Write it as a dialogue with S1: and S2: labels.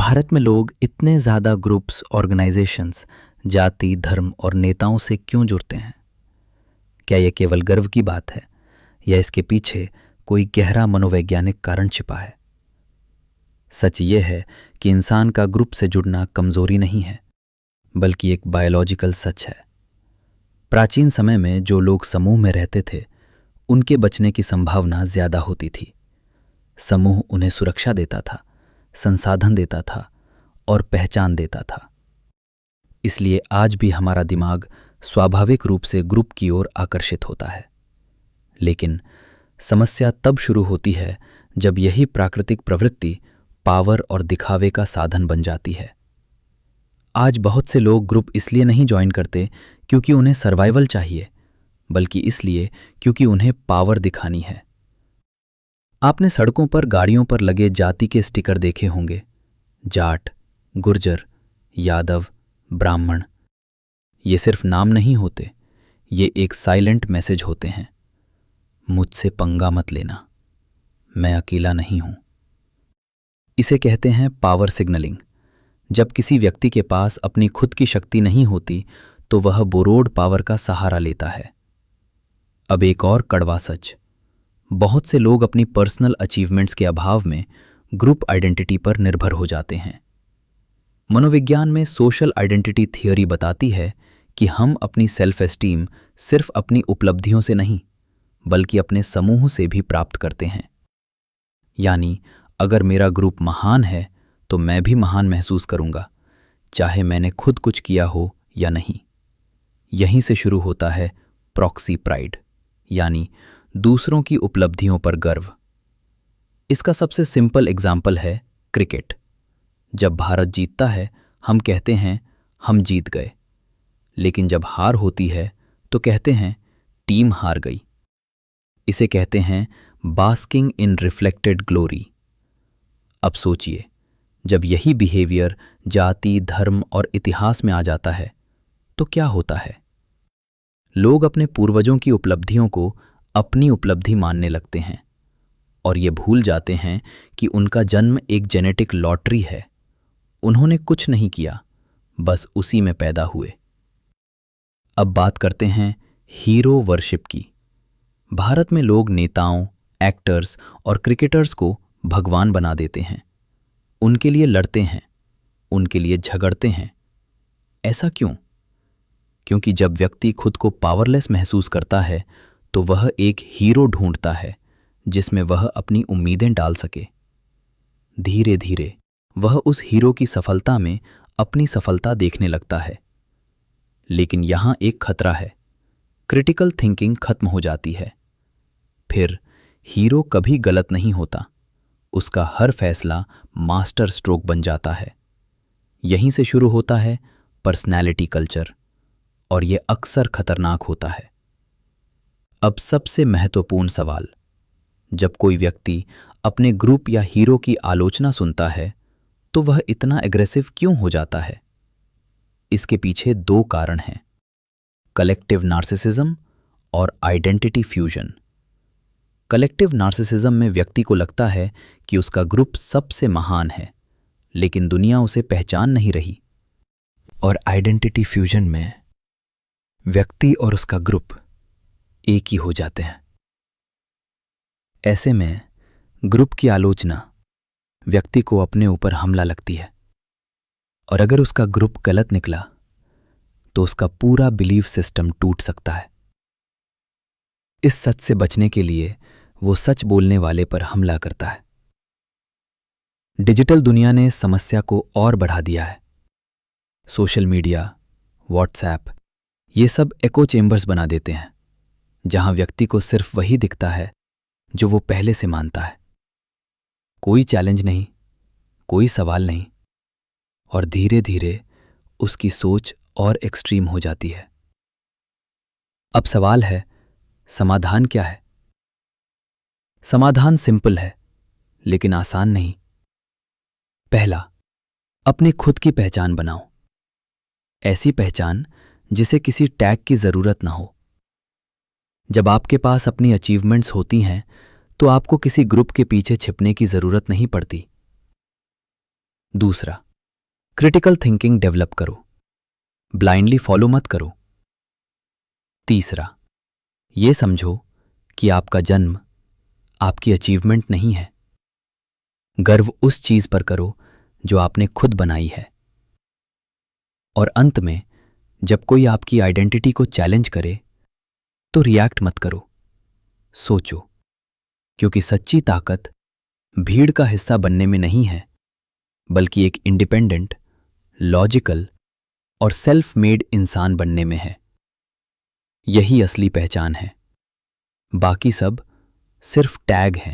S1: भारत में लोग इतने ज़्यादा ग्रुप्स, ऑर्गेनाइजेशंस, जाति, धर्म और नेताओं से क्यों जुड़ते हैं? क्या यह केवल गर्व की बात है या इसके पीछे कोई गहरा मनोवैज्ञानिक कारण छिपा है? सच ये है कि इंसान का ग्रुप से जुड़ना कमजोरी नहीं है, बल्कि एक बायोलॉजिकल सच है। प्राचीन समय में जो लोग समूह में रहते थे, उनके बचने की संभावना ज्यादा होती थी। समूह उन्हें सुरक्षा देता था, संसाधन देता था और पहचान देता था। इसलिए आज भी हमारा दिमाग स्वाभाविक रूप से ग्रुप की ओर आकर्षित होता है। लेकिन समस्या तब शुरू होती है जब यही प्राकृतिक प्रवृत्ति पावर और दिखावे का साधन बन जाती है। आज बहुत से लोग ग्रुप इसलिए नहीं ज्वाइन करते क्योंकि उन्हें सर्वाइवल चाहिए, बल्कि इसलिए क्योंकि उन्हें पावर दिखानी है। आपने सड़कों पर गाड़ियों पर लगे जाति के स्टिकर देखे होंगे। जाट, गुर्जर, यादव, ब्राह्मण। ये सिर्फ नाम नहीं होते, ये एक साइलेंट मैसेज होते हैं। मुझसे पंगा मत लेना, मैं अकेला नहीं हूं। इसे कहते हैं पावर सिग्नलिंग। जब किसी व्यक्ति के पास अपनी खुद की शक्ति नहीं होती तो वह बोरोड पावर का सहारा लेता है। अब एक और कड़वा सच, बहुत से लोग अपनी पर्सनल अचीवमेंट्स के अभाव में ग्रुप आइडेंटिटी पर निर्भर हो जाते हैं। मनोविज्ञान में सोशल आइडेंटिटी थियोरी बताती है कि हम अपनी सेल्फ एस्टीम सिर्फ अपनी उपलब्धियों से नहीं, बल्कि अपने समूह से भी प्राप्त करते हैं। यानी अगर मेरा ग्रुप महान है तो मैं भी महान महसूस करूंगा, चाहे मैंने खुद कुछ किया हो या नहीं। यहीं से शुरू होता है प्रॉक्सी प्राइड, यानी दूसरों की उपलब्धियों पर गर्व। इसका सबसे सिंपल एग्जाम्पल है क्रिकेट। जब भारत जीतता है हम कहते हैं हम जीत गए, लेकिन जब हार होती है तो कहते हैं टीम हार गई। इसे कहते हैं बास्किंग इन रिफ्लेक्टेड ग्लोरी। अब सोचिए, जब यही बिहेवियर जाति, धर्म और इतिहास में आ जाता है तो क्या होता है? लोग अपने पूर्वजों की उपलब्धियों को अपनी उपलब्धि मानने लगते हैं और ये भूल जाते हैं कि उनका जन्म एक जेनेटिक लॉटरी है। उन्होंने कुछ नहीं किया, बस उसी में पैदा हुए। अब बात करते हैं हीरो वर्शिप की। भारत में लोग नेताओं, एक्टर्स और क्रिकेटर्स को भगवान बना देते हैं। उनके लिए लड़ते हैं, उनके लिए झगड़ते हैं। ऐसा क्यों? क्योंकि जब व्यक्ति खुद को पावरलेस महसूस करता है तो वह एक हीरो ढूंढता है जिसमें वह अपनी उम्मीदें डाल सके। धीरे धीरे वह उस हीरो की सफलता में अपनी सफलता देखने लगता है। लेकिन यहां एक खतरा है, क्रिटिकल थिंकिंग खत्म हो जाती है। फिर हीरो कभी गलत नहीं होता, उसका हर फैसला मास्टर स्ट्रोक बन जाता है। यहीं से शुरू होता है पर्सनैलिटी कल्चर, और यह अक्सर खतरनाक होता है। अब सबसे महत्वपूर्ण सवाल, जब कोई व्यक्ति अपने ग्रुप या हीरो की आलोचना सुनता है तो वह इतना एग्रेसिव क्यों हो जाता है? इसके पीछे दो कारण हैं, कलेक्टिव नार्सिसिज्म और आइडेंटिटी फ्यूजन। कलेक्टिव नार्सिसिज्म में व्यक्ति को लगता है कि उसका ग्रुप सबसे महान है, लेकिन दुनिया उसे पहचान नहीं रही। और आइडेंटिटी फ्यूजन में व्यक्ति और उसका ग्रुप एक ही हो जाते हैं। ऐसे में ग्रुप की आलोचना व्यक्ति को अपने ऊपर हमला लगती है, और अगर उसका ग्रुप गलत निकला तो उसका पूरा बिलीफ सिस्टम टूट सकता है। इस सच से बचने के लिए वो सच बोलने वाले पर हमला करता है। डिजिटल दुनिया ने समस्या को और बढ़ा दिया है। सोशल मीडिया, व्हाट्सएप, ये सब एको चेंबर्स बना देते हैं, जहां व्यक्ति को सिर्फ वही दिखता है जो वो पहले से मानता है। कोई चैलेंज नहीं, कोई सवाल नहीं, और धीरे धीरे उसकी सोच और एक्सट्रीम हो जाती है। अब सवाल है, समाधान क्या है? समाधान सिंपल है, लेकिन आसान नहीं। पहला, अपनी खुद की पहचान बनाओ। ऐसी पहचान जिसे किसी टैग की जरूरत ना हो। जब आपके पास अपनी अचीवमेंट्स होती हैं तो आपको किसी ग्रुप के पीछे छिपने की जरूरत नहीं पड़ती। दूसरा, क्रिटिकल थिंकिंग डेवलप करो, ब्लाइंडली फॉलो मत करो। तीसरा, ये समझो कि आपका जन्म आपकी अचीवमेंट नहीं है। गर्व उस चीज पर करो जो आपने खुद बनाई है। और अंत में, जब कोई आपकी आइडेंटिटी को चैलेंज करे तो रिएक्ट मत करो, सोचो, क्योंकि सच्ची ताकत भीड़ का हिस्सा बनने में नहीं है, बल्कि एक इंडिपेंडेंट, लॉजिकल और सेल्फ मेड इंसान बनने में है। यही असली पहचान है, बाकी सब सिर्फ टैग हैं।